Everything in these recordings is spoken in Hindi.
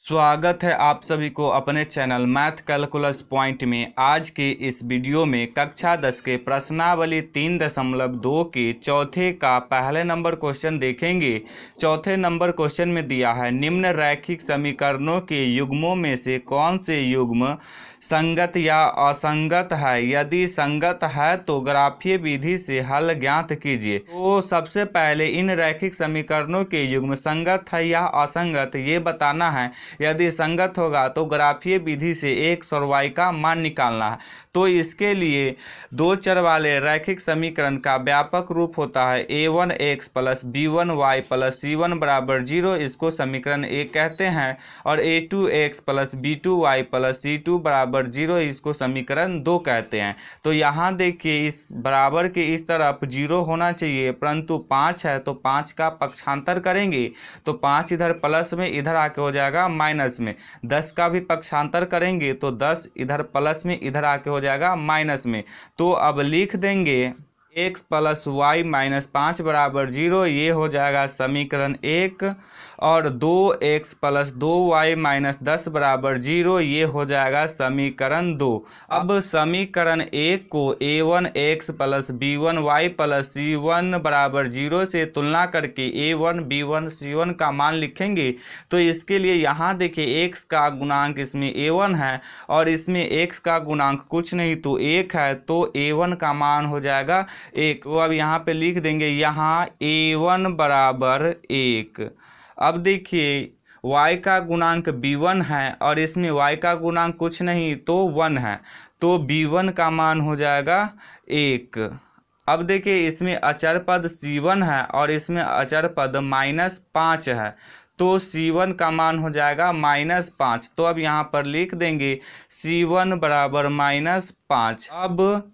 स्वागत है आप सभी को अपने चैनल मैथ कैलकुलस पॉइंट में। आज के इस वीडियो में कक्षा 10 के प्रश्नावली 3.2 के चौथे का पहले नंबर क्वेश्चन देखेंगे। चौथे नंबर क्वेश्चन में दिया है, निम्न रैखिक समीकरणों के युग्मों में से कौन से युग्म संगत या असंगत है? यदि संगत है तो ग्राफीय विधि से हल ज्ञात कीजिए। तो सबसे पहले इन रैखिक समीकरणों के युग्म संगत है या असंगत ये बताना है। यदि संगत होगा तो ग्राफीय विधि से x और y का मान निकालना है। तो इसके लिए दो चर वाले रैखिक समीकरण का व्यापक रूप होता है a1x plus b1y plus c1 बराबर 0, इसको समीकरण 1 कहते हैं। और a2x plus b2y plus c2 बराबर 0, इसको समीकरण 2 कहते हैं। तो यहाँ देखिए इस बराबर के इस तरफ 0 होना चाहिए, परंतु 5 है तो 5 का पक्षांतर करेंगे तो 5 इधर प्लस में इधर आके हो जाएगा माइनस में। 10 का भी पक्षांतर करेंगे तो 10 इधर प्लस में इधर आके हो जाएगा माइनस में। तो अब लिख देंगे x प्लस वाई माइनस 5 बराबर 0, ये हो जाएगा समीकरण 1। और 2x प्लस 2y माइनस 10 बराबर 0, ये हो जाएगा समीकरण 2। अब समीकरण 1 को a1x plus b1y plus c1 बराबर 0 से तुलना करके a1 b1 c1 का मान लिखेंगे। तो इसके लिए यहाँ देखिए x का गुणांक इसमें a1 है और इसमें x का गुणांक कुछ नहीं तो 1 है, तो a1 का मान हो जाएगा 1। तो अब यहाँ पे लिख देंगे यहाँ a1 बराबर 1। अब देखिए y का गुणांक b1 है और इसमें y का गुणांक कुछ नहीं तो 1 है, तो b1 का मान हो जाएगा 1। अब देखिए इसमें अचर पद c1 है और इसमें अचर पद -5 है, तो c1 का मान हो जाएगा -5। तो अब यहाँ पर लिख देंगे c1 बराबर -5। अब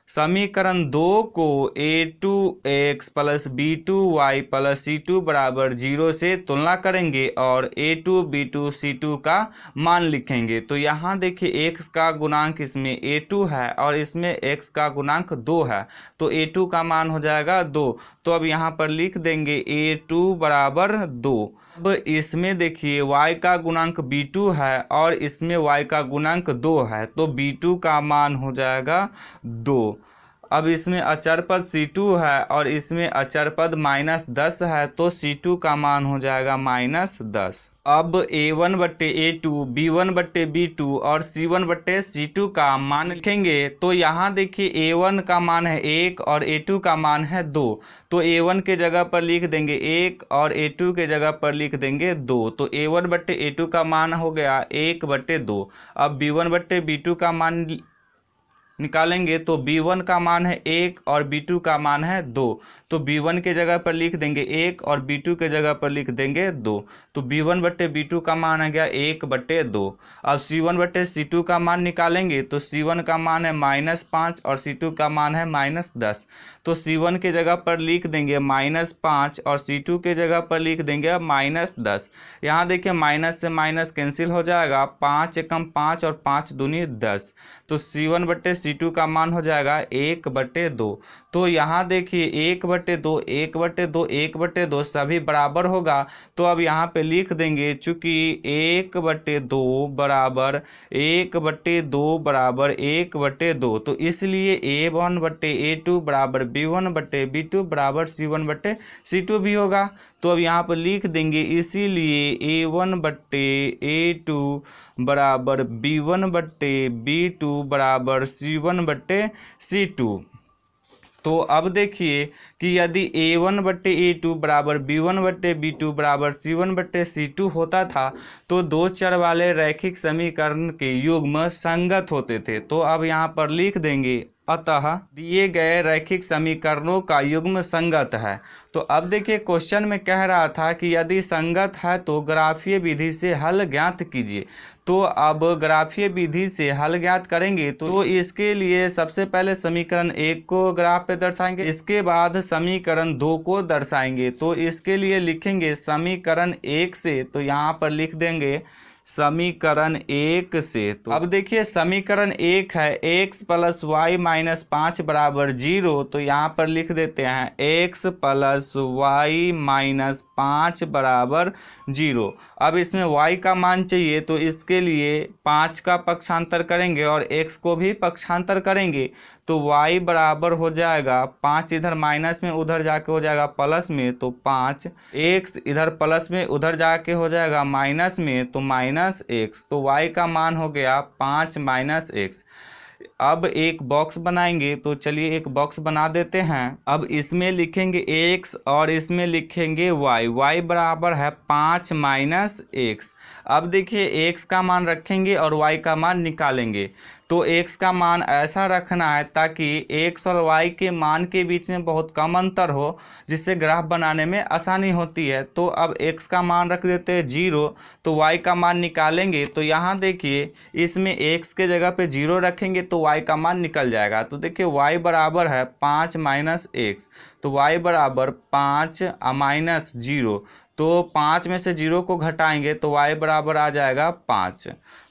समीकरण 2 को a2x plus b2y plus c2 बराबर 0 से तुलना करेंगे और a2 b2 c2 का मान लिखेंगे। तो यहाँ देखिए x का गुणांक इसमें a2 है और इसमें x का गुणांक 2 है, तो a2 का मान हो जाएगा 2। तो अब यहाँ पर लिख देंगे a2 बराबर 2। अब इसमें देखिए y का गुणांक b2 है और इसमें y का गुणांक 2 है, तो b2 का मान हो जाएगा 2। अब इसमें अचर पद c2 है और इसमें अचर पद -10 है, तो c2 का मान हो जाएगा -10। अब a1 बट्टे a2 b1 बट्टे b2 और c1 बट्टे c2 का मान लिखेंगे। तो यहाँ देखिए a1 का मान है 1 और a2 का मान है 2, तो a1 के जगह पर लिख देंगे 1 और a2 के जगह पर लिख देंगे 2। तो a1 बट्टे a2 का मान हो गया 1 बट्टे 2। अब b1 बट्टे b2 का मान निकालेंगे तो b1 का मान है 1 और b2 का मान है 2, तो b1 के जगह पर लिख देंगे 1 और b2 के जगह पर लिख देंगे 2। तो b1 बट्टे b2 का मान आ गया 1 बट्टे 2। अब c1 बट्टे c2 का मान निकालेंगे तो c1 का मान है -5 और c2 का मान है -10। तो c1 के जगह पर लिख देंगे -5 और c2 के जगह पर लिख देंगे -10। यहाँ देखिए माइनस से माइनस कैंसिल हो जाएगा, 5 एकम 5 और 5 दूनी 10, तो c1 बट्टे c2 का मान हो जाएगा 1 बट्टे 2। तो यहाँ देखिए 1 बट्टे 2 1 बट्टे 2 1 बट्टे 2 सभी बराबर होगा। तो अब यहाँ पे लिख देंगे चूँकि 1 बट्टे 2 बराबर 1 बट्टे 2 बराबर 1 बट्टे 2, तो इसलिए a1 बट्टे a2 बराबर b1 बट्टे b2 बराबर c1 बट्टे c2 भी होगा। तो अब यहाँ पर लिख देंगे इसीलिए a1 बट्टे a2 बराबर b1 बट्टे b2 बराबर c1 बट्टे c2। तो अब देखिए कि यदि a1 बट्टे a2 बराबर b1 बट्टे b2 बराबर c1 बट्टे c2 होता था तो दो चर वाले रैखिक समीकरण के युग्म संगत होते थे। तो अब यहाँ पर लिख देंगे अतः दिए गए रैखिक समीकरणों का युग्म संगत है। तो अब देखिए क्वेश्चन में कह रहा था कि यदि संगत है तो ग्राफीय विधि से हल ज्ञात कीजिए। तो अब ग्राफीय विधि से हल ज्ञात करेंगे तो इसके लिए सबसे पहले समीकरण 1 को ग्राफ पे दर्शाएंगे, इसके बाद समीकरण 2 को दर्शाएंगे। तो इसके लिए लिखेंगे समीकरण 1 से, तो यहाँ पर लिख देंगे समीकरण 1 से। तो अब देखिए समीकरण 1 है x प्लस वाई माइनस 5 बराबर 0, तो यहाँ पर लिख देते हैं x प्लस +y-5 बराबर 0। अब इसमें y का मान चाहिए तो इसके लिए 5 का पक्षांतर करेंगे और x को भी पक्षांतर करेंगे तो y बराबर हो जाएगा 5, इधर माइनस में उधर जाके हो जाएगा प्लस में तो 5, x इधर प्लस में उधर जाके हो जाएगा माइनस में तो -x, तो y का मान हो गया 5 - x। अब एक बॉक्स बनाएंगे तो चलिए एक बॉक्स बना देते हैं। अब इसमें लिखेंगे x और इसमें लिखेंगे y बराबर है 5 - x। अब देखिए x का मान रखेंगे और y का मान निकालेंगे तो x का मान ऐसा रखना है ताकि x और y के मान के बीच में बहुत कम अंतर हो, जिससे ग्राफ बनाने में आसानी होती है। तो अब x का मान रख देते हैं 0, तो y का मान निकालेंगे तो यहाँ देखिए इसमें x के जगह पे 0 रखेंगे तो y का मान निकल जाएगा। तो देखिए y बराबर है 5 - x, तो y बराबर 5 - 0, तो 5 में से 0 को घटाएंगे तो y बराबर आ जाएगा 5।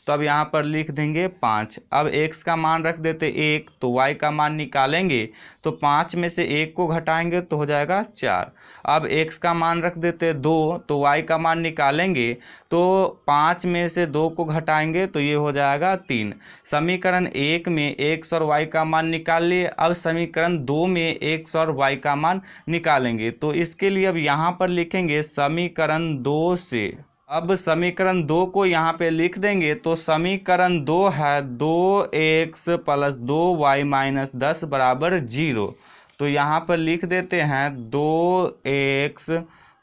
तो अब यहाँ पर लिख देंगे 5। अब x का मान रख देते 1, तो y का मान निकालेंगे तो 5 में से 1 को घटाएंगे तो हो जाएगा 4। अब x का मान रख देते 2, तो y का मान निकालेंगे तो 5 में से 2 को घटाएंगे तो ये हो जाएगा 3। समीकरण 1 में x और y का मान निकाल लिए। अब समीकरण 2 में x और y का मान निकालेंगे तो इसके लिए अब यहाँ पर लिखेंगे समीकरण 2 से। अब समीकरण 2 को यहाँ पे लिख देंगे तो समीकरण 2 है 2x + 2y - 10 बराबर 0। तो यहाँ पर लिख देते हैं 2x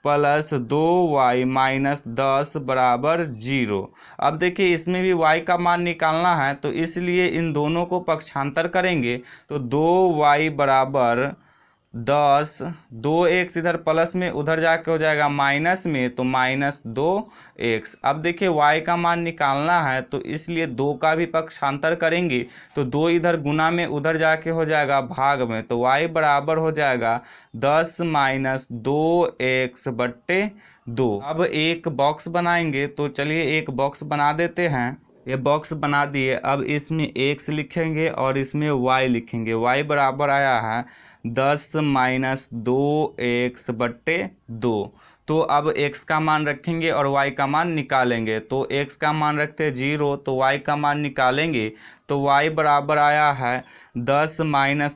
+ 2y - 10 बराबर 0। अब देखिए इसमें भी y का मान निकालना है तो इसलिए इन दोनों को पक्षांतर करेंगे तो 2y बराबर 10, 2x इधर प्लस में उधर जाके हो जाएगा माइनस में तो -2x। अब देखिए y का मान निकालना है तो इसलिए 2 का भी पक्षांतर करेंगे तो 2 इधर गुना में उधर जाके हो जाएगा भाग में, तो y बराबर हो जाएगा 10 - 2x/2। अब एक बॉक्स बनाएंगे तो चलिए एक बॉक्स बना देते हैं। ये बॉक्स बना दिए। अब इसमें x लिखेंगे और इसमें y लिखेंगे। y बराबर आया है 10 - 2x/2। तो अब x का मान रखेंगे और y का मान निकालेंगे तो x का मान रखते हैं 0, तो y का मान निकालेंगे तो y बराबर आया है 10 -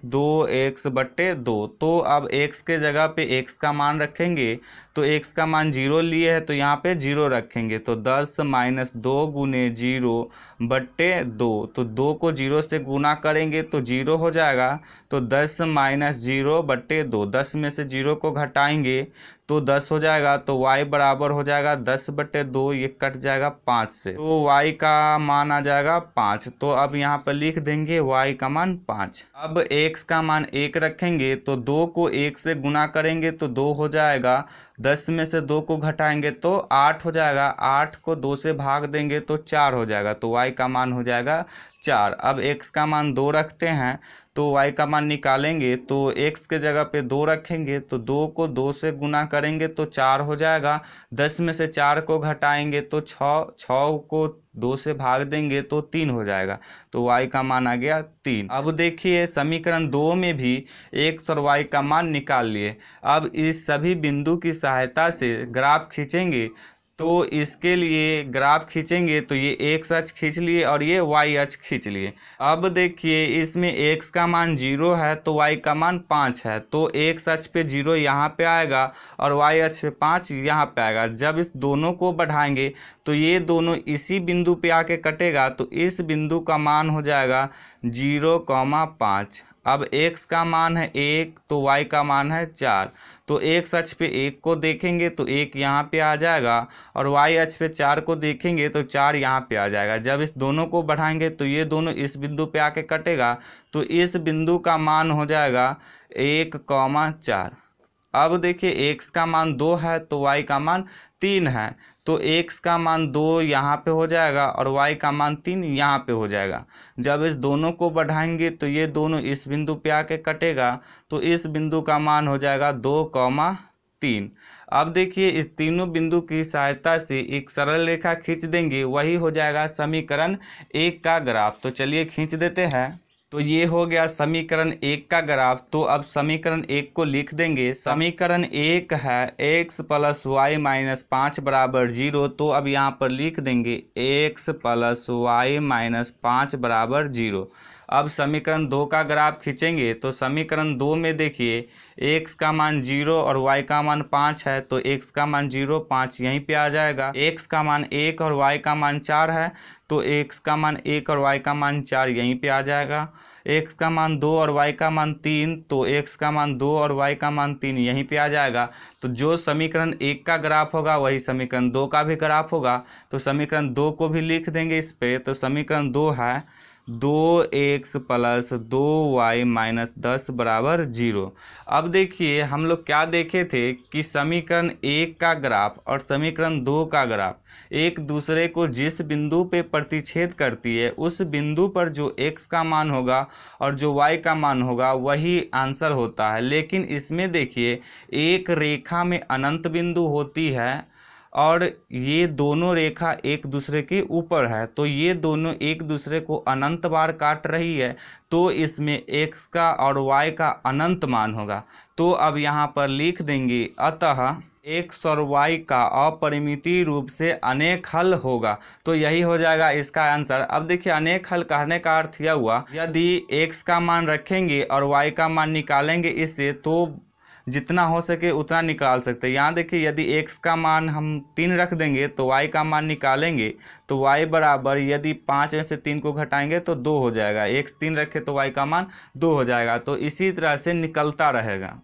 2x/2। तो अब x के जगह पे x का मान रखेंगे तो x का मान 0 लिए है तो यहाँ पे 0 रखेंगे तो 10 - 2 × 0/2। तो 2 को 0 से गुना करेंगे तो 0 हो जाएगा तो 10 - 0/2। 10 में से 0 को घटाएंगे तो 10 हो जाएगा तो y बराबर हो जाएगा 10/2, ये कट जाएगा 5 से तो y का मान आ जाएगा 5। तो अब यहाँ पर लिख देंगे y का मान 5। अब x का मान 1 रखेंगे तो 2 को 1 से गुना करेंगे तो 2 हो जाएगा, 10 में से 2 को घटाएंगे तो 8 हो जाएगा, 8 को 2 से भाग देंगे तो 4 हो जाएगा, तो y का मान हो जाएगा 4। अब x का मान 2 रखते हैं तो y का मान निकालेंगे तो x के जगह पे 2 रखेंगे तो 2 को 2 से गुना करेंगे तो 4 हो जाएगा, 10 में से 4 को घटाएंगे तो 6 को 2 से भाग देंगे तो 3 हो जाएगा, तो y का मान आ गया 3। अब देखिए समीकरण 2 में भी x और y का मान निकाल लिए। अब इस सभी बिंदु की सहायता से ग्राफ खींचेंगे तो इसके लिए ग्राफ खींचेंगे तो ये x अक्ष खींच लिए और ये y अक्ष खींच लिए। अब देखिए इसमें x का मान 0 है तो y का मान 5 है, तो x अक्ष पे 0 यहाँ पे आएगा और y अक्ष पे 5 यहाँ पे आएगा। जब इस दोनों को बढ़ाएंगे तो ये दोनों इसी बिंदु पे आके कटेगा तो इस बिंदु का मान हो जाएगा 0,5। अब x का मान है 1 तो y का मान है 4, तो x अक्ष पे 1 को देखेंगे तो 1 यहाँ पे आ जाएगा और y अक्ष पे 4 को देखेंगे तो 4 यहाँ पे आ जाएगा। जब इस दोनों को बढ़ाएंगे तो ये दोनों इस बिंदु पे आके कटेगा तो इस बिंदु का मान हो जाएगा 1,4। अब देखिए x का मान 2 है तो y का मान 3 है, तो x का मान 2 यहाँ पे हो जाएगा और y का मान 3 यहाँ पे हो जाएगा। जब इस दोनों को बढ़ाएंगे तो ये दोनों इस बिंदु पे आके कटेगा तो इस बिंदु का मान हो जाएगा 2,3। अब देखिए इस तीनों बिंदु की सहायता से एक सरल रेखा खींच देंगे, वही हो जाएगा समीकरण 1 का ग्राफ। तो चलिए खींच देते हैं। तो ये हो गया समीकरण 1 का ग्राफ। तो अब समीकरण 1 को लिख देंगे। समीकरण 1 है x प्लस वाई माइनस 5 बराबर 0। तो अब यहाँ पर लिख देंगे x प्लस वाई माइनस 5 बराबर 0। अब समीकरण 2 का ग्राफ खींचेंगे तो समीकरण 2 में देखिए x का मान 0 और y का मान 5 है, तो x का मान 0 5 यहीं पे आ जाएगा। x का मान 1 और y का मान 4 है, तो x का मान 1 और y का मान 4 यहीं पे आ जाएगा। x का मान 2 और y का मान 3, तो x का मान 2 और y का मान 3 यहीं पे आ जाएगा। तो जो समीकरण 1 का ग्राफ होगा वही समीकरण 2 का भी ग्राफ होगा। तो समीकरण 2 को भी लिख देंगे इस पे। तो समीकरण 2 है 2x प्लस 2y माइनस 10 बराबर 0। अब देखिए हम लोग क्या देखे थे कि समीकरण 1 का ग्राफ और समीकरण 2 का ग्राफ एक दूसरे को जिस बिंदु पे प्रतिच्छेद करती है उस बिंदु पर जो x का मान होगा और जो y का मान होगा वही आंसर होता है। लेकिन इसमें देखिए एक रेखा में अनंत बिंदु होती है और ये दोनों रेखा एक दूसरे के ऊपर है, तो ये दोनों एक दूसरे को अनंत बार काट रही है, तो इसमें x का और y का अनंत मान होगा। तो अब यहाँ पर लिख देंगे अतः x और y का अपरिमितीय रूप से अनेक हल होगा। तो यही हो जाएगा इसका आंसर। अब देखिए अनेक हल कहने का अर्थ यह हुआ यदि x का मान रखेंगे और y का मान निकालेंगे इससे, तो जितना हो सके उतना निकाल सकते हैं। यहाँ देखिए यदि x का मान हम 3 रख देंगे तो y का मान निकालेंगे तो y बराबर यदि 5 में से 3 को घटाएंगे तो 2 हो जाएगा। x 3 रखे तो y का मान 2 हो जाएगा। तो इसी तरह से निकलता रहेगा।